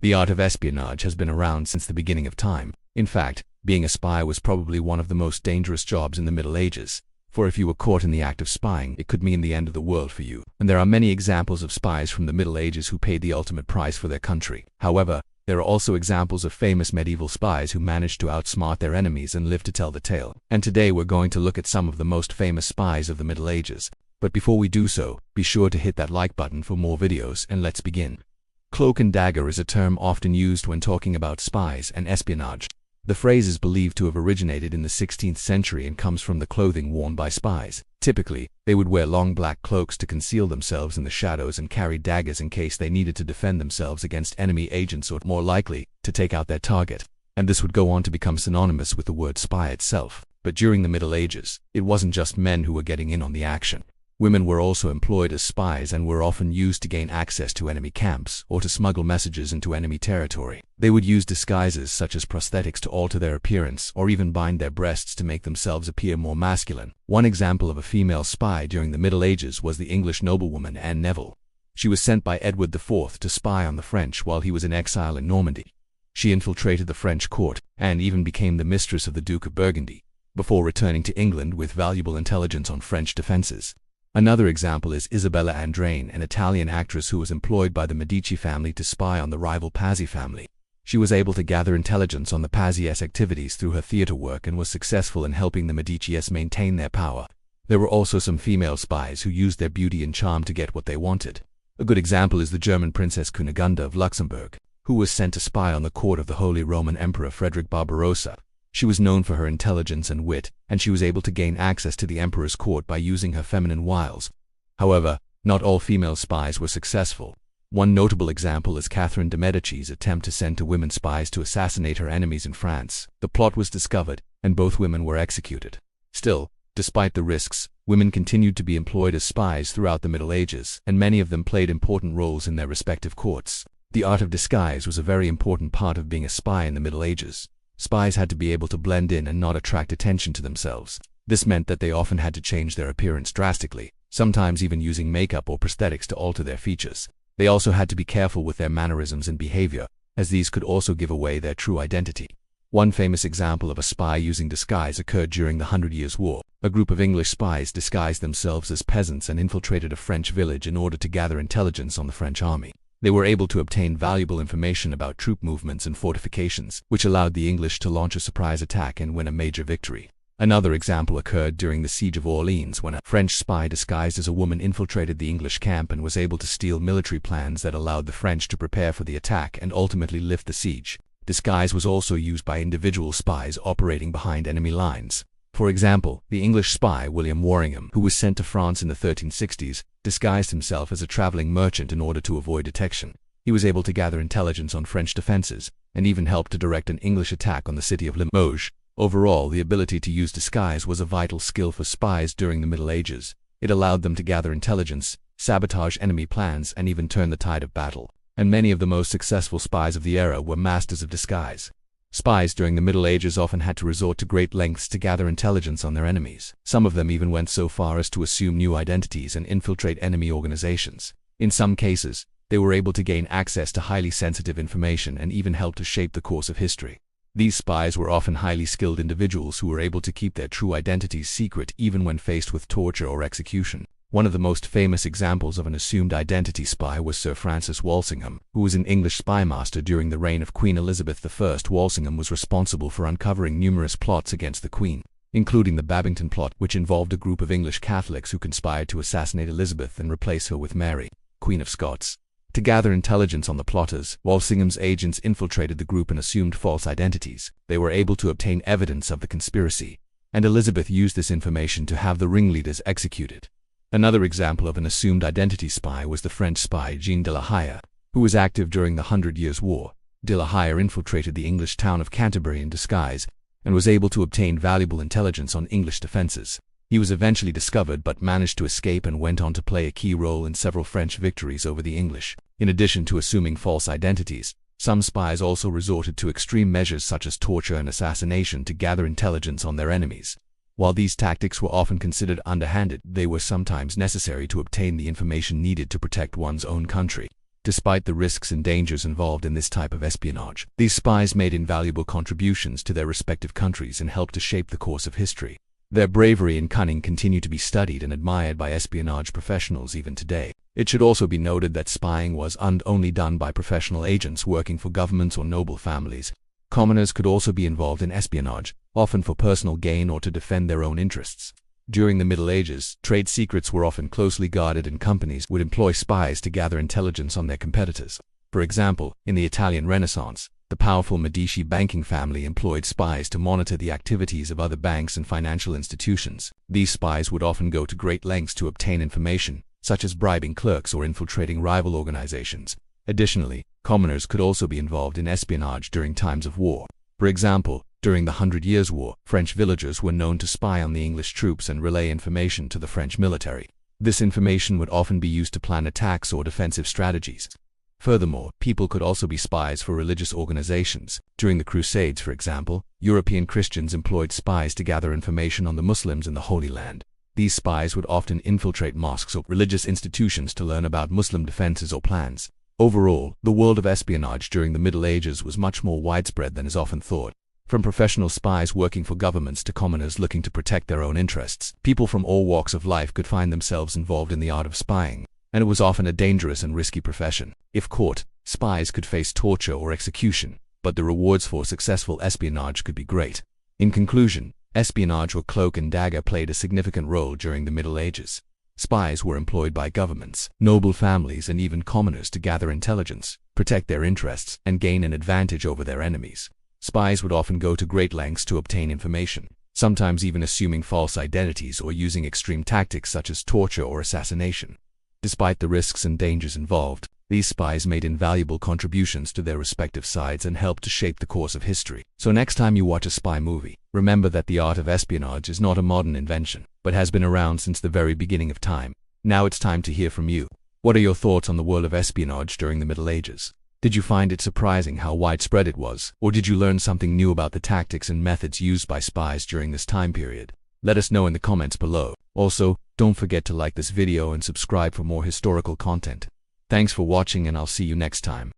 The art of espionage has been around since the beginning of time. In fact, being a spy was probably one of the most dangerous jobs in the Middle Ages, for if you were caught in the act of spying, it could mean the end of the world for you. And there are many examples of spies from the Middle Ages who paid the ultimate price for their country. However, there are also examples of famous medieval spies who managed to outsmart their enemies and live to tell the tale. And today we're going to look at some of the most famous spies of the Middle Ages. But before we do so, be sure to hit that like button for more videos, and let's begin. Cloak and dagger is a term often used when talking about spies and espionage. The phrase is believed to have originated in the 16th century and comes from the clothing worn by spies. Typically, they would wear long black cloaks to conceal themselves in the shadows and carry daggers in case they needed to defend themselves against enemy agents or, more likely, to take out their target. And this would go on to become synonymous with the word spy itself. But during the Middle Ages, it wasn't just men who were getting in on the action. Women were also employed as spies and were often used to gain access to enemy camps or to smuggle messages into enemy territory. They would use disguises such as prosthetics to alter their appearance or even bind their breasts to make themselves appear more masculine. One example of a female spy during the Middle Ages was the English noblewoman Anne Neville. She was sent by Edward IV to spy on the French while he was in exile in Normandy. She infiltrated the French court and even became the mistress of the Duke of Burgundy, before returning to England with valuable intelligence on French defenses. Another example is Isabella Andreini, an Italian actress who was employed by the Medici family to spy on the rival Pazzi family. She was able to gather intelligence on the Pazzi's activities through her theater work and was successful in helping the Medicis maintain their power. There were also some female spies who used their beauty and charm to get what they wanted. A good example is the German Princess Cunegunda of Luxembourg, who was sent to spy on the court of the Holy Roman Emperor Frederick Barbarossa. She was known for her intelligence and wit, and she was able to gain access to the emperor's court by using her feminine wiles. However, not all female spies were successful. One notable example is Catherine de' Medici's attempt to send two women spies to assassinate her enemies in France. The plot was discovered, and both women were executed. Still, despite the risks, women continued to be employed as spies throughout the Middle Ages, and many of them played important roles in their respective courts. The art of disguise was a very important part of being a spy in the Middle Ages. Spies had to be able to blend in and not attract attention to themselves. This meant that they often had to change their appearance drastically, sometimes even using makeup or prosthetics to alter their features. They also had to be careful with their mannerisms and behavior, as these could also give away their true identity. One famous example of a spy using disguise occurred during the 100 Years' War. A group of English spies disguised themselves as peasants and infiltrated a French village in order to gather intelligence on the French army. They were able to obtain valuable information about troop movements and fortifications, which allowed the English to launch a surprise attack and win a major victory. Another example occurred during the Siege of Orleans when a French spy disguised as a woman infiltrated the English camp and was able to steal military plans that allowed the French to prepare for the attack and ultimately lift the siege. Disguise was also used by individual spies operating behind enemy lines. For example, the English spy William Warringham, who was sent to France in the 1360s, disguised himself as a traveling merchant in order to avoid detection. He was able to gather intelligence on French defenses, and even helped to direct an English attack on the city of Limoges. Overall, the ability to use disguise was a vital skill for spies during the Middle Ages. It allowed them to gather intelligence, sabotage enemy plans, and even turn the tide of battle. And many of the most successful spies of the era were masters of disguise. Spies during the Middle Ages often had to resort to great lengths to gather intelligence on their enemies. Some of them even went so far as to assume new identities and infiltrate enemy organizations. In some cases, they were able to gain access to highly sensitive information and even help to shape the course of history. These spies were often highly skilled individuals who were able to keep their true identities secret even when faced with torture or execution. One of the most famous examples of an assumed identity spy was Sir Francis Walsingham, who was an English spymaster during the reign of Queen Elizabeth I. Walsingham was responsible for uncovering numerous plots against the Queen, including the Babington plot, which involved a group of English Catholics who conspired to assassinate Elizabeth and replace her with Mary, Queen of Scots. To gather intelligence on the plotters, Walsingham's agents infiltrated the group and assumed false identities. They were able to obtain evidence of the conspiracy, and Elizabeth used this information to have the ringleaders executed. Another example of an assumed identity spy was the French spy Jean de la Hire, who was active during the 100 Years' War. De la Hire infiltrated the English town of Canterbury in disguise and was able to obtain valuable intelligence on English defenses. He was eventually discovered but managed to escape and went on to play a key role in several French victories over the English. In addition to assuming false identities, some spies also resorted to extreme measures such as torture and assassination to gather intelligence on their enemies. While these tactics were often considered underhanded, they were sometimes necessary to obtain the information needed to protect one's own country. Despite the risks and dangers involved in this type of espionage, these spies made invaluable contributions to their respective countries and helped to shape the course of history. Their bravery and cunning continue to be studied and admired by espionage professionals even today. It should also be noted that spying was only done by professional agents working for governments or noble families. Commoners could also be involved in espionage, often for personal gain or to defend their own interests. During the Middle Ages, trade secrets were often closely guarded and companies would employ spies to gather intelligence on their competitors. For example, in the Italian Renaissance, the powerful Medici banking family employed spies to monitor the activities of other banks and financial institutions. These spies would often go to great lengths to obtain information, such as bribing clerks or infiltrating rival organizations. Additionally, commoners could also be involved in espionage during times of war. For example, during the 100 Years' War, French villagers were known to spy on the English troops and relay information to the French military. This information would often be used to plan attacks or defensive strategies. Furthermore, people could also be spies for religious organizations. During the Crusades, for example, European Christians employed spies to gather information on the Muslims in the Holy Land. These spies would often infiltrate mosques or religious institutions to learn about Muslim defenses or plans. Overall, the world of espionage during the Middle Ages was much more widespread than is often thought. From professional spies working for governments to commoners looking to protect their own interests, people from all walks of life could find themselves involved in the art of spying, and it was often a dangerous and risky profession. If caught, spies could face torture or execution, but the rewards for successful espionage could be great. In conclusion, espionage or cloak and dagger played a significant role during the Middle Ages. Spies were employed by governments, noble families, and even commoners to gather intelligence, protect their interests, and gain an advantage over their enemies. Spies would often go to great lengths to obtain information, sometimes even assuming false identities or using extreme tactics such as torture or assassination. Despite the risks and dangers involved, these spies made invaluable contributions to their respective sides and helped to shape the course of history. So next time you watch a spy movie, remember that the art of espionage is not a modern invention, but has been around since the very beginning of time. Now it's time to hear from you. What are your thoughts on the world of espionage during the Middle Ages? Did you find it surprising how widespread it was, or did you learn something new about the tactics and methods used by spies during this time period? Let us know in the comments below. Also, don't forget to like this video and subscribe for more historical content. Thanks for watching, and I'll see you next time.